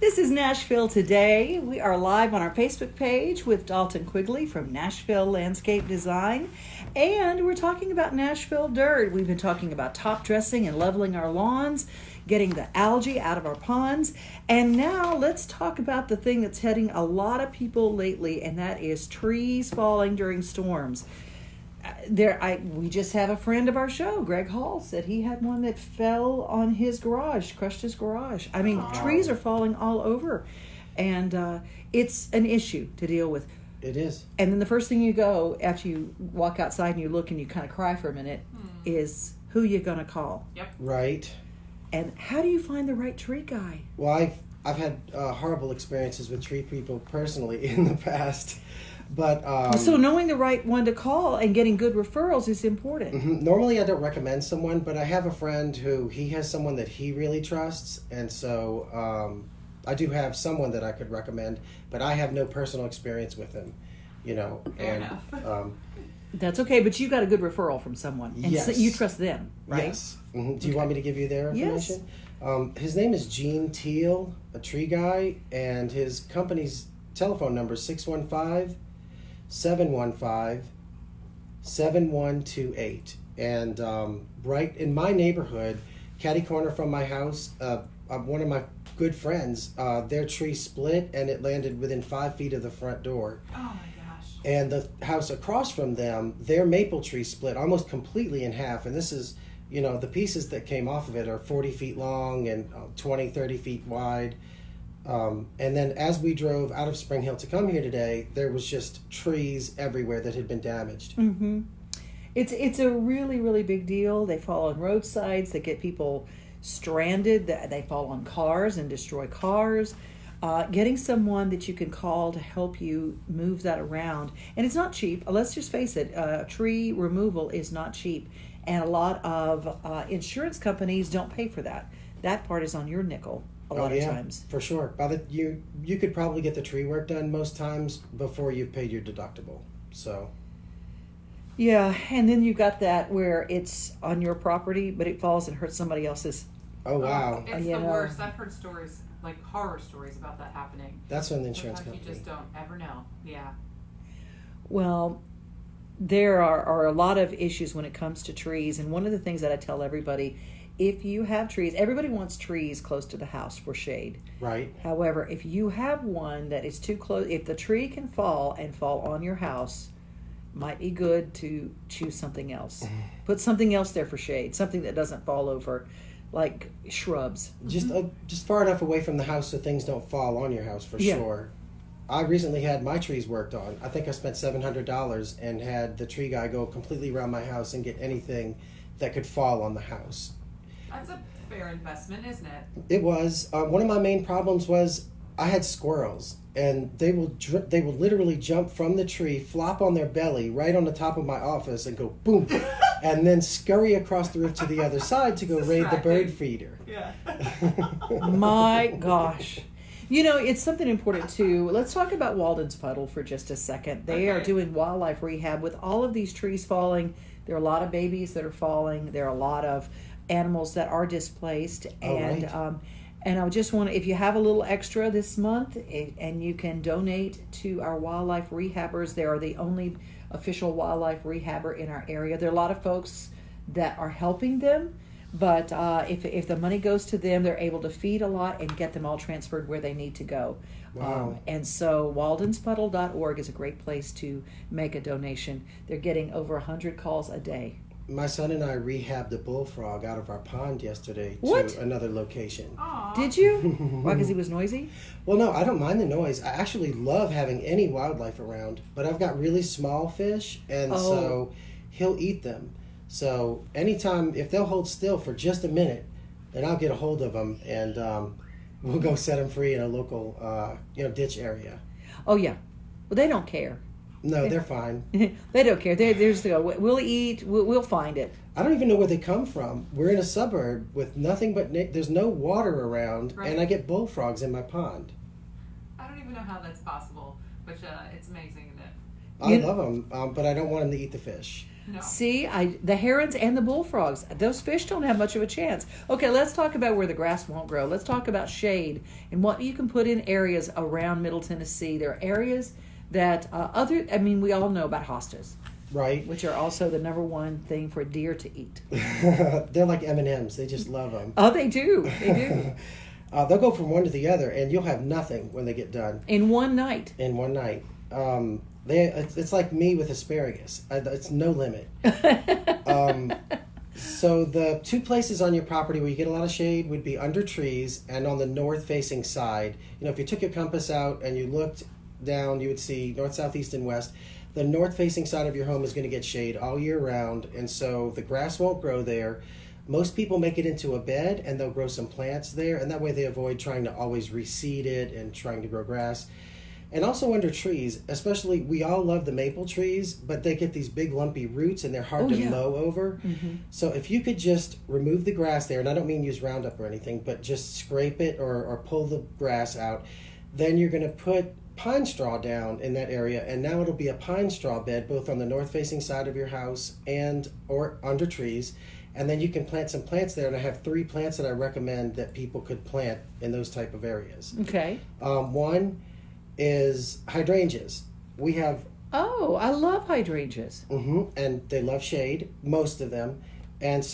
This is Nashville Today. We are live on our Facebook page with Dalton Quigley from Nashville Landscape Design. And we're talking about Nashville dirt. We've been talking about top dressing and leveling our lawns, getting the algae out of our ponds. And now let's talk about the thing that's hitting a lot of people lately, and that is trees falling during storms. We just have a friend of our show, Greg Hall, said he had one that fell on his garage, crushed his garage. I mean, trees are falling all over, and it's an issue to deal with. It is. And then the first thing you go after you walk outside and you look and you kind of cry for a minute is who you gonna call. Yep. Right. And how do you find the right tree guy? Well, I've had horrible experiences with tree people personally in the past. But so knowing the right one to call and getting good referrals is important. Mm-hmm. Normally I don't recommend someone, but I have a friend who he has someone that he really trusts, and so I do have someone that I could recommend, but I have no personal experience with him, you know. Fair and enough. That's okay, but you got a good referral from someone, and yes. so you trust them, right? Yes. Mm-hmm. Do you want me to give you their information? Yes. His name is Gene Teal, a tree guy, and his company's telephone number is 615-715-7128. And right in my neighborhood, catty corner from my house, one of my good friends, their tree split and it landed within 5 feet of the front door. Oh my gosh. And the house across from them, their maple tree split almost completely in half. And this is, you know, the pieces that came off of it are 40 feet long and 20, 30 feet wide. And then as we drove out of Spring Hill to come here today, there was just trees everywhere that had been damaged. Mm-hmm. It's a really, really big deal. They fall on roadsides. They get people stranded. They fall on cars and destroy cars. Getting someone that you can call to help you move that around. And it's not cheap. Let's just face it. Tree removal is not cheap. And a lot of insurance companies don't pay for that. That part is on your nickel. A lot of times. For sure. You could probably get the tree work done most times before you've paid your deductible. So. Yeah, and then you got that where it's on your property, but it falls and hurts somebody else's. Oh, wow. It's the worst. I've heard stories, like horror stories about that happening. That's when the insurance Sometimes company. you just don't ever know. Yeah. Well, there are a lot of issues when it comes to trees, and one of the things that I tell everybody, if you have trees, everybody wants trees close to the house for shade. Right. However, if you have one that is too close, if the tree can fall and fall on your house, might be good to choose something else. Put something else there for shade, something that doesn't fall over, like shrubs. Just far enough away from the house so things don't fall on your house for sure. I recently had my trees worked on. I think I spent $700 and had the tree guy go completely around my house and get anything that could fall on the house. That's a fair investment, isn't it? It was. One of my main problems was I had squirrels, and they will literally jump from the tree, flop on their belly right on the top of my office, and go boom, and then scurry across the roof to the other side to go raid the bird feeder. Yeah. My gosh. You know, it's something important too. Let's talk about Walden's Puddle for just a second. They are doing wildlife rehab with all of these trees falling. There are a lot of babies that are falling. There are a lot of animals that are displaced, and and I just want to, if you have a little extra this month and you can donate to our wildlife rehabbers. They are the only official wildlife rehabber in our area. There are a lot of folks that are helping them, but if the money goes to them, they're able to feed a lot and get them all transferred where they need to go. Wow. And so waldenspuddle.org is a great place to make a donation. They're getting over 100 calls a day. My son and I rehabbed a bullfrog out of our pond yesterday What? to another location. Aww. Did you? Why, because he was noisy? Well, no, I don't mind the noise. I actually love having any wildlife around, but I've got really small fish, and so he'll eat them. So anytime, if they'll hold still for just a minute, then I'll get a hold of them, and we'll go set them free in a local, ditch area. Oh, yeah. Well, they don't care. No, they're fine. They don't care. They're just go, we'll eat, we'll find it. I don't even know where they come from. We're in a suburb with nothing but there's no water around, Right. and I get bullfrogs in my pond. I don't even know how that's possible, but it's amazing, isn't it? I love them, but I don't want them to eat the fish. No. See, the herons and the bullfrogs, those fish don't have much of a chance. Okay, let's talk about where the grass won't grow. Let's talk about shade and what you can put in areas around Middle Tennessee. There are areas that we all know about hostas, Right. which are also the number one thing for deer to eat. They're like M&Ms. They just love them. Oh, they do. They do. They'll go from one to the other, and you'll have nothing when they get done. In one night. In one night. It's like me with asparagus. It's no limit. So the two places on your property where you get a lot of shade would be under trees and on the north-facing side. You know, if you took your compass out and you looked down, you would see north, south, east, and west. The north-facing side of your home is going to get shade all year round, and so the grass won't grow there. Most people make it into a bed, and they'll grow some plants there, and that way they avoid trying to always reseed it and trying to grow grass. And also under trees, especially, we all love the maple trees, but they get these big lumpy roots, and they're hard to mow over. Mm-hmm. So if you could just remove the grass there, and I don't mean use Roundup or anything, but just scrape it or pull the grass out, then you're going to put pine straw down in that area, and now it'll be a pine straw bed both on the north-facing side of your house and or under trees. And then you can plant some plants there, and I have 3 plants that I recommend that people could plant in those type of areas. Okay. One is hydrangeas. We have... Oh, I love hydrangeas. And they love shade, most of them. And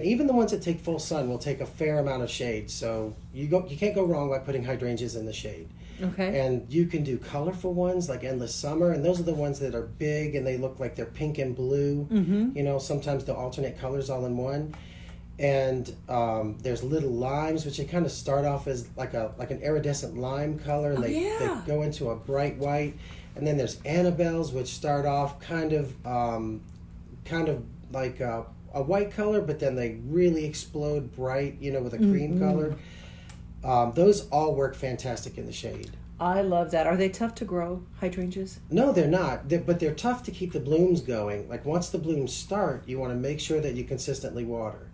even the ones that take full sun will take a fair amount of shade. So you can't go wrong by putting hydrangeas in the shade. Okay. And you can do colorful ones like Endless Summer, and those are the ones that are big and they look like they're pink and blue. Mm-hmm. You know, sometimes they'll alternate colors all in one. And there's little limes, which they kind of start off as like an iridescent lime color, and they go into a bright white. And then there's Annabelles, which start off kind of like a white color, but then they really explode bright, you know, with a cream color. Those all work fantastic in the shade. I love that. Are they tough to grow, hydrangeas? No, they're not. But they're tough to keep the blooms going. Like once the blooms start, you want to make sure that you consistently water.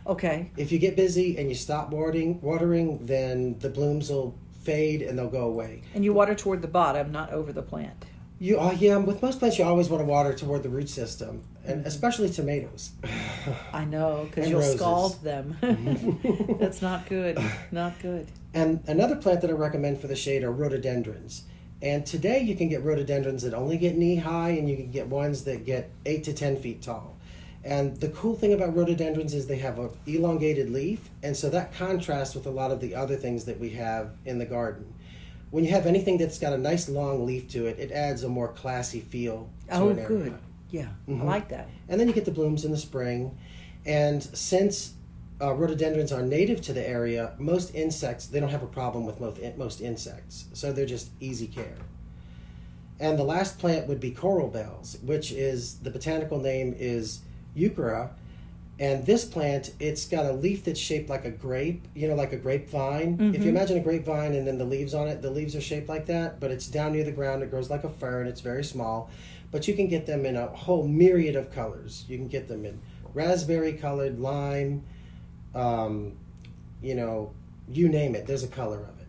Okay. If you get busy and you stop watering, then the blooms will fade and they'll go away. And you water toward the bottom, not over the plant. With most plants, you always want to water toward the root system, and especially tomatoes. I know, because And you'll roses. scald them. That's not good. Not good. And another plant that I recommend for the shade are rhododendrons. And today you can get rhododendrons that only get knee high, and you can get ones that get 8 to 10 feet tall. And the cool thing about rhododendrons is they have an elongated leaf, and so that contrasts with a lot of the other things that we have in the garden. When you have anything that's got a nice long leaf to it, it adds a more classy feel to an area. Good. Yeah, I like that. And then you get the blooms in the spring. And since rhododendrons are native to the area, most insects, they don't have a problem with most insects. So they're just easy care. And the last plant would be coral bells, which is, the botanical name is Euchera. And this plant, it's got a leaf that's shaped like a grape, you know, like a grapevine. If you imagine a grapevine and then the leaves on it, the leaves are shaped like that, but it's down near the ground. It grows like a fern. It's very small. But you can get them in a whole myriad of colors. You can get them in raspberry colored, lime, you know, you name it. There's a color of it.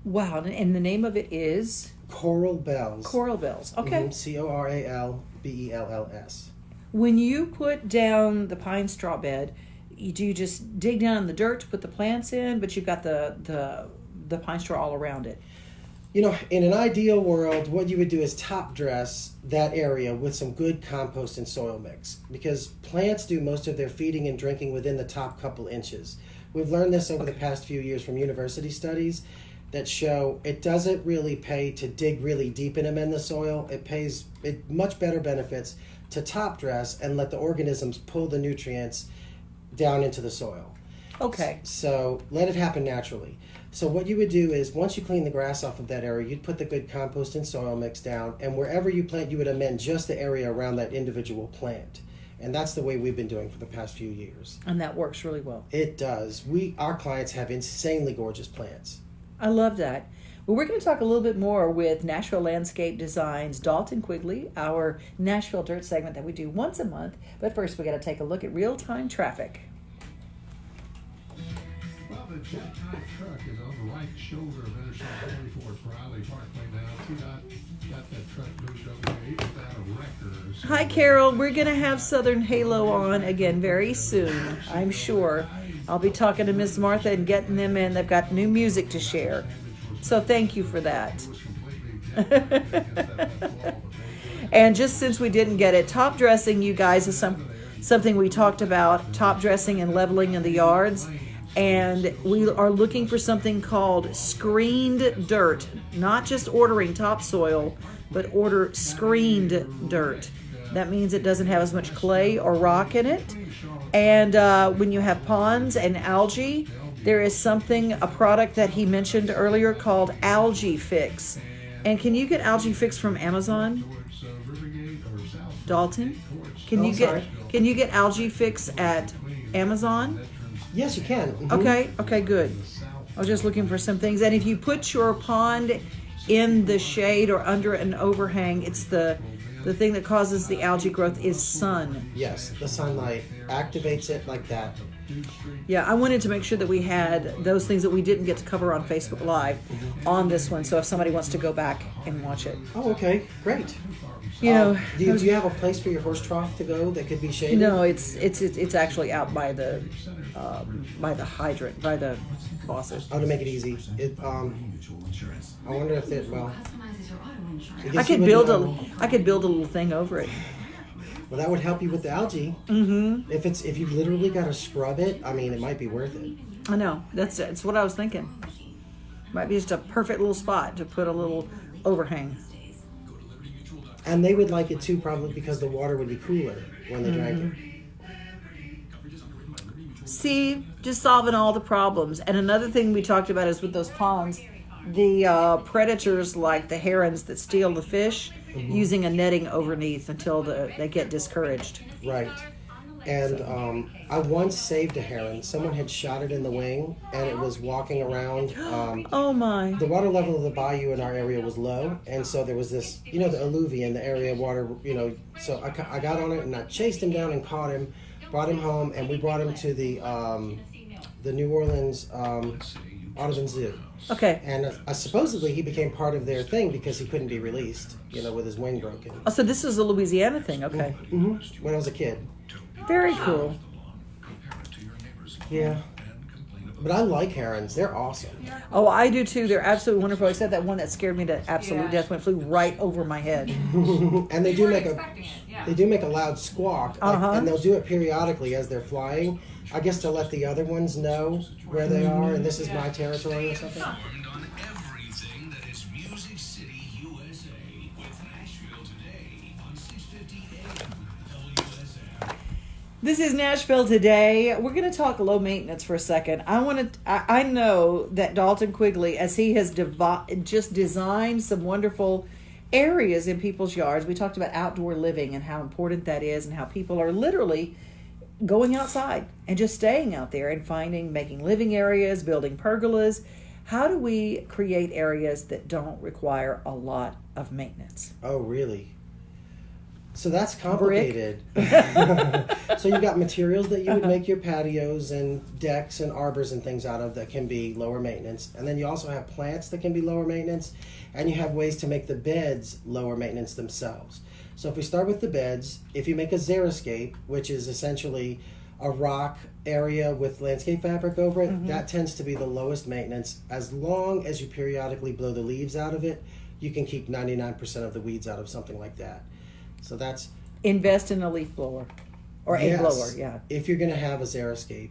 Wow, and the name of it is? Coral bells. Coral bells. Okay. Coralbells. When you put down the pine straw bed, do you just dig down in the dirt to put the plants in, but you've got the pine straw all around it? You know, in an ideal world, what you would do is top dress that area with some good compost and soil mix, because plants do most of their feeding and drinking within the top couple inches. We've learned this over the past few years from university studies that show it doesn't really pay to dig really deep and amend the soil. It much better benefits to top dress and let the organisms pull the nutrients down into the soil. Okay. So let it happen naturally. So what you would do is, once you clean the grass off of that area, you'd put the good compost and soil mix down, and wherever you plant, you would amend just the area around that individual plant. And that's the way we've been doing for the past few years. And that works really well. It does. Our clients have insanely gorgeous plants. I love that. Well, we're going to talk a little bit more with Nashville Landscape Design's Dalton Quigley, our Nashville Dirt segment that we do once a month. But first, we got to take a look at real-time traffic. Well, the jet-type truck is overwhelmed. right shoulder of Interstate 44 at Briley Parkway now. Got that truck moved over there. He was out of Wrecker. So Hi, Carol. We're going to have Southern Halo on again very soon, I'm sure. I'll be talking to Miss Martha and getting them in. They've got new music to share. So thank you for that. And just since we didn't get it, top dressing, you guys, is something we talked about, top dressing and leveling in the yards. And we are looking for something called screened dirt, not just ordering topsoil, but order screened dirt. That means it doesn't have as much clay or rock in it. And when you have ponds and algae, there is a product that he mentioned earlier called Algae Fix. And can you get Algae Fix from Amazon? Dalton? Can you get Algae Fix at Amazon? Yes, you can. Mm-hmm. Okay, good. I was just looking for some things. And if you put your pond in the shade or under an overhang, it's the thing that causes the algae growth is sun. Yes, the sunlight activates it like that. Yeah, I wanted to make sure that we had those things that we didn't get to cover on Facebook Live on this one. So if somebody wants to go back and watch it. Oh, okay, great. You know, do you have a place for your horse trough to go that could be shaded? No, it's actually out by the hydrant, by the faucet. Oh, to make it easy. I wonder if I could build a little thing over it. Well, that would help you with the algae. Mm-hmm. If you literally got to scrub it, I mean, it might be worth it. I know. That's what I was thinking. Might be just a perfect little spot to put a little overhang. And they would like it too, probably because the water would be cooler when they drank it. See, just solving all the problems. And another thing we talked about is with those ponds, the predators like the herons that steal the fish, using a netting underneath until they get discouraged. Right. And I once saved a heron. Someone had shot it in the wing, and it was walking around. Oh my! The water level of the bayou in our area was low, and so there was this, the alluvium, the area of water, So I got on it, and I chased him down and caught him, brought him home, and we brought him to the New Orleans Audubon Zoo. Okay. And supposedly he became part of their thing because he couldn't be released, with his wing broken. Oh, so this is a Louisiana thing. Okay. Mm-hmm. When I was a kid. Very cool. Yeah. But I like herons. They're awesome. Oh, I do too. They're absolutely wonderful. I said that one that scared me to absolute death when it flew right over my head. And they do make a loud squawk, and they'll do it periodically as they're flying. I guess to let the other ones know where they are, and this is my territory or something. This is Nashville Today. We're going to talk low maintenance for a second. I know that Dalton Quigley, as he has just designed some wonderful areas in people's yards. We talked about outdoor living and how important that is, and how people are literally going outside and just staying out there and making living areas, building pergolas. How do we create areas that don't require a lot of maintenance? Oh, really? So that's complicated. So you've got materials that you would make your patios and decks and arbors and things out of that can be lower maintenance. And then you also have plants that can be lower maintenance. And you have ways to make the beds lower maintenance themselves. So if we start with the beds, if you make a xeriscape, which is essentially a rock area with landscape fabric over it, that tends to be the lowest maintenance. As long as you periodically blow the leaves out of it, you can keep 99% of the weeds out of something like that. So that's... Invest in a leaf blower. Or a blower, yeah. If you're going to have a xeriscape.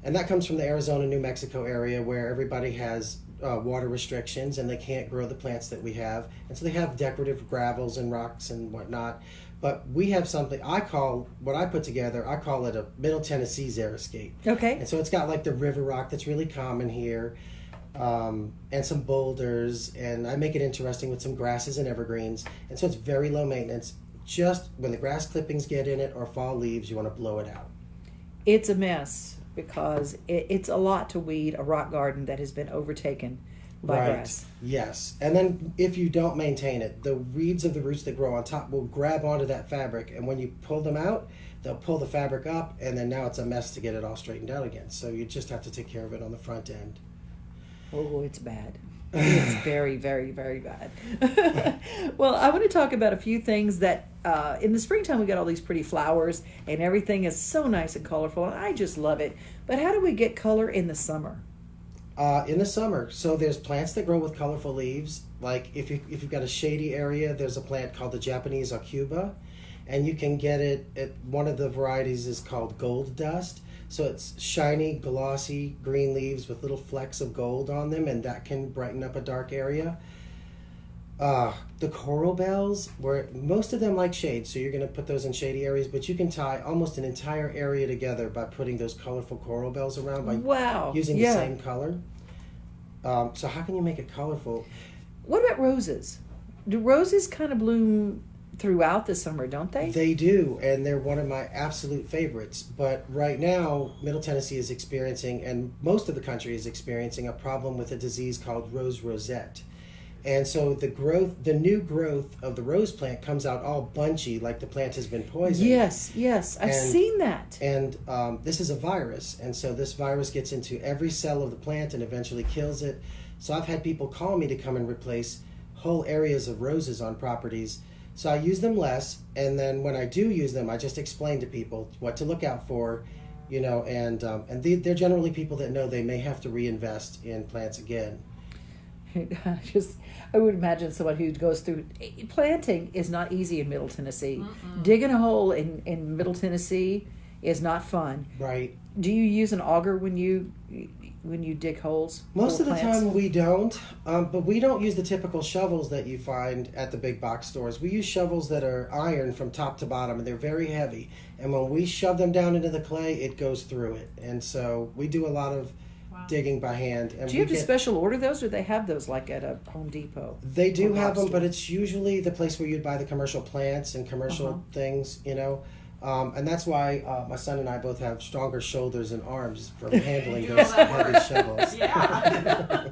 And that comes from the Arizona, New Mexico area where everybody has water restrictions and they can't grow the plants that we have. And so they have decorative gravels and rocks and whatnot. But we have something, I call it a Middle Tennessee xeriscape. Okay. And so it's got like the river rock that's really common here. And some boulders. And I make it interesting with some grasses and evergreens. And so it's very low maintenance. Just when the grass clippings get in it or fall leaves, you want to blow it out. It's a mess because it's a lot to weed a rock garden that has been overtaken by grass. Yes. And then if you don't maintain it, the weeds of the roots that grow on top will grab onto that fabric. And when you pull them out, they'll pull the fabric up. And then now it's a mess to get it all straightened out again. So you just have to take care of it on the front end. Oh, it's bad. It's very, very, very bad. Well, I want to talk about a few things that in the springtime we got all these pretty flowers and everything is so nice and colorful, and I just love it. But how do we get color in the summer? In the summer, so there's plants that grow with colorful leaves. Like if you've got a shady area, there's a plant called the Japanese aucuba, and you can get it at one of the varieties is called gold dust. So it's shiny, glossy green leaves with little flecks of gold on them, and that can brighten up a dark area. The coral bells, where most of them like shade, so you're going to put those in shady areas, but you can tie almost an entire area together by putting those colorful coral bells around by using the same color. So how can you make it colorful? What about roses? Do roses kind of bloom throughout the summer, don't they? They do, and they're one of my absolute favorites. But right now, Middle Tennessee is experiencing, and most of the country is experiencing, a problem with a disease called rose rosette. And so the new growth of the rose plant comes out all bunchy, like the plant has been poisoned. Yes, I've seen that. And this is a virus, and so this virus gets into every cell of the plant and eventually kills it. So I've had people call me to come and replace whole areas of roses on properties. So I use them less, and then when I do use them, I just explain to people what to look out for, and they're generally people that know they may have to reinvest in plants again. I would imagine someone who goes through planting is not easy in Middle Tennessee. Mm-mm. Digging a hole in Middle Tennessee is not fun. Right. Do you use an auger when you dig holes? Most of the plants? time we don't, but we don't use the typical shovels that you find at the big box stores. We use shovels that are iron from top to bottom, and they're very heavy. And when we shove them down into the clay, it goes through it. And so we do a lot of digging by hand. And do you have to special order those, or do they have those like at a Home Depot? They do have them, but it's usually the place where you'd buy the commercial plants and commercial things, and that's why my son and I both have stronger shoulders and arms from handling those heavy shovels. Yeah.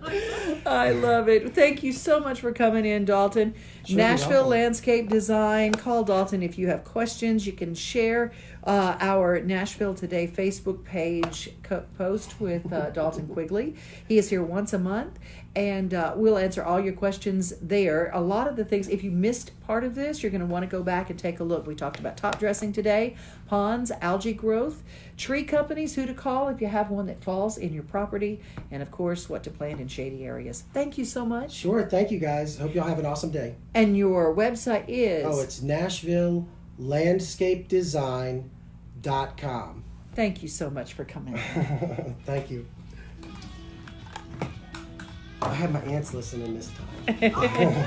I love it. Thank you so much for coming in, Dalton. Sure, Nashville welcome. Landscape Design. Call Dalton if you have questions. You can share our Nashville Today Facebook page post with Dalton Quigley. He is here once a month, and we'll answer all your questions there. A lot of the things, if you missed part of this, you're going to want to go back and take a look. We talked about top dressing today, ponds, algae growth, tree companies, who to call if you have one that falls in your property, and of course, what to plant in shady areas. Thank you so much. Sure, thank you guys. Hope y'all have an awesome day. And your website is? Oh, it's NashvilleLandscapeDesign.com. Thank you so much for coming. Thank you. I had my aunts listening this time.